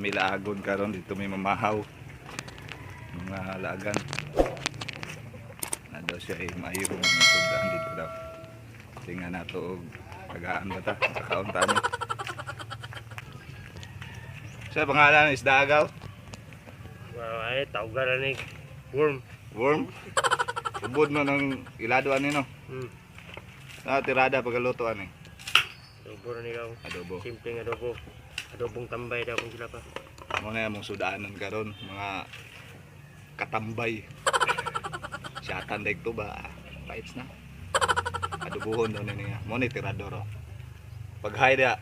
Nami laagon karon dito may mamahaw. Mga lagan. Na daw siya ay mayroong sudan dito daw. Tingnan nato og tagaan ba ta? Kakaunta ni. Sa pangalan isda agaw? Ay, tawgaran ni worm. Worm? Ubod mo ng iladuan ni no? Tirada pagkalutuan eh. Adobo rin ikaw. Adobo. Simpleng adobo. Adobong tambay daw kung sila pa. Muna yung sudaanan karon mga katambay. Siyatan daig to ba? Fights na. Adobohon daw niya. Muna tirador. Pag hay dia.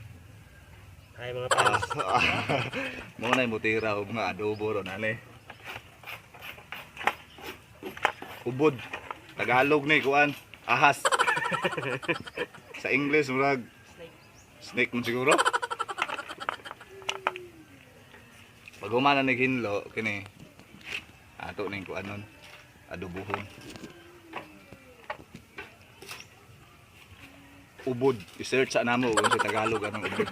Ay mga panas. Muna yung mutira o mga adobo ron. Ubod. Tagalog ni kuan. Ahas. Sa English murag snake mo siguro. Pag humana naghinlo kini ato ning kuan nun adobohon. Ubod, i-search sa namo kung sa Tagalog anong ubod.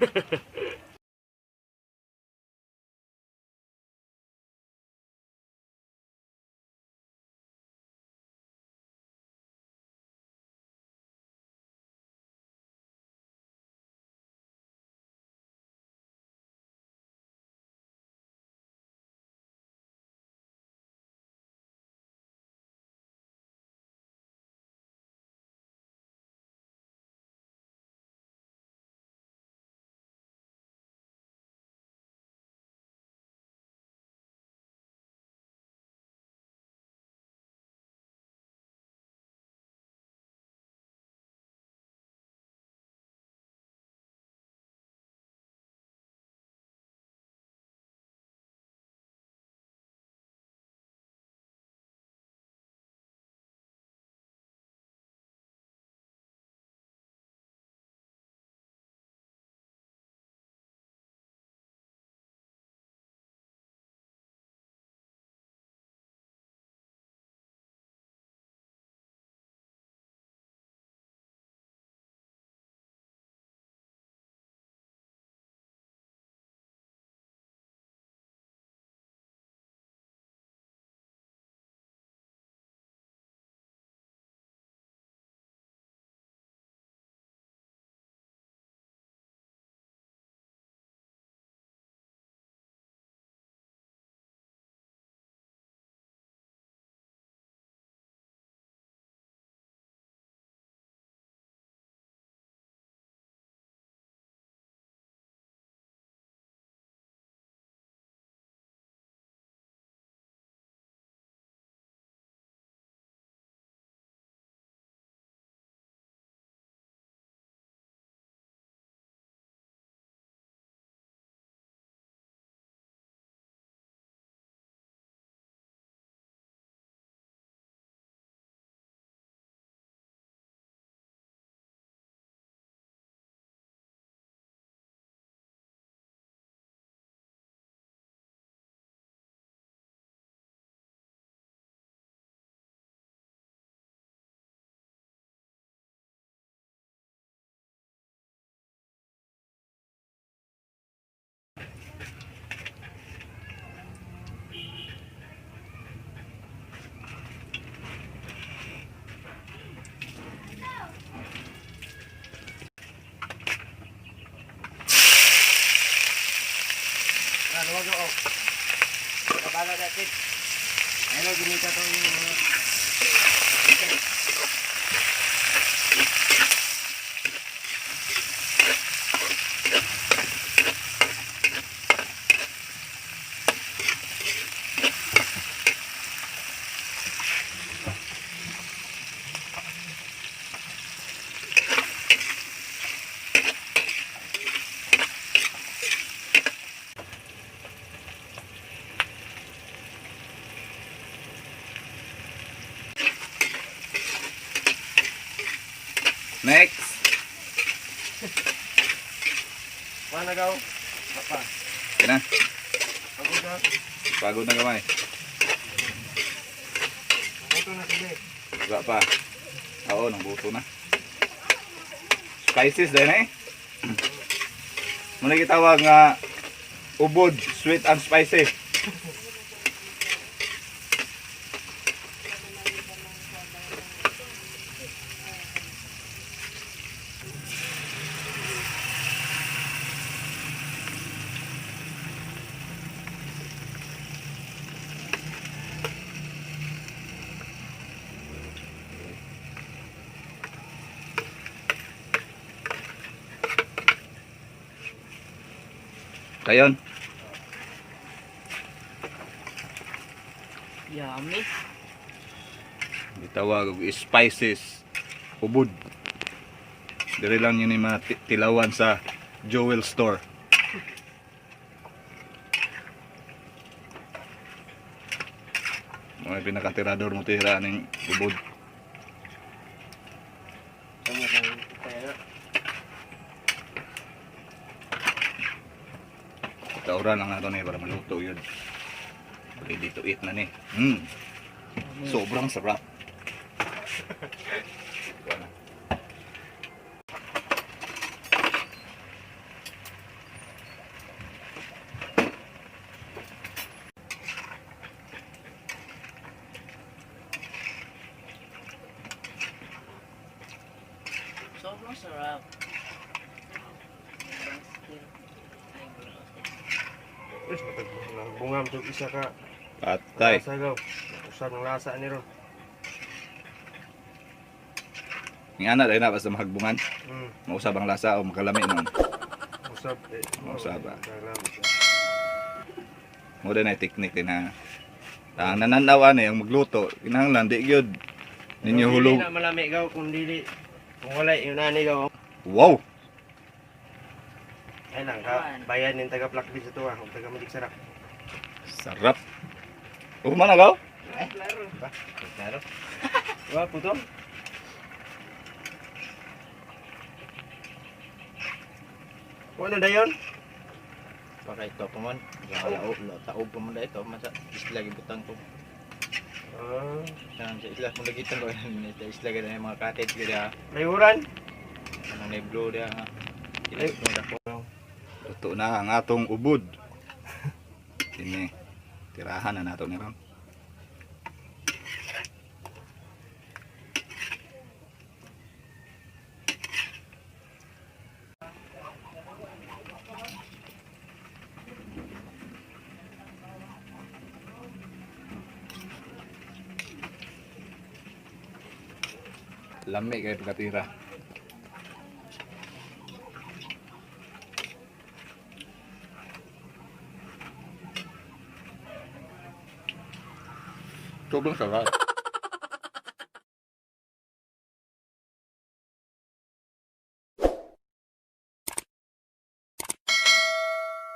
Wag o. Kabalo natin. Ano ginita to yung Next. mana daw? Apa? Okay na. Pagod na. Pagod na gamay. Ito na sila. Wala pa. Oo, nang buto na. Spices din eh. Muna kitawag nga ubod, sweet and spicy. Kayon. Yummy. Gitawag og spices ubod. Diri lang yun yung mga tilawan sa Jewel Store. Mga pinakatirador mo tira ng ubod. Sama kang kaya. Kauran lang nato ni para maluto yun. Ready to eat na ni. Sobrang sarap. Sobrang sarap. Sobrang skill. Ay, bro. Yes, bungam to isa ka. Patay. Lasa gaw. Usab ng lasa ni ro. Nga na rin na basta mahagbungan. Hmm. Mausab ang lasa o makalami noon. Usab eh. Usab, ah. Dalam. Mo din ay technique din na. Ang nananawa na yung magluto. Kinahanglan di gyud ninyo hulog. Dili na malami gaw kung dili. Kung wala yung nani gaw. Wow. Ay lang ka. Bayan yung taga Plakbit sa tuwa. Kung taga Magic Sarap. Sarap. Mana kau? Klaro. Wah, puto. Ano dayon? Baka ito pa man. Taob pa man na ito. Masa isla gibutang ko. Ah, Sa isla mo lagitan ko. Sa isla ganda yung mga cottage ganda. layuran. Anong neblo dia nga. Ilagay mo na po. Luto na ang atong ubod. Ini tirahan na nato ni Ram. Lami kayo pagkatira. Sobrang sarap.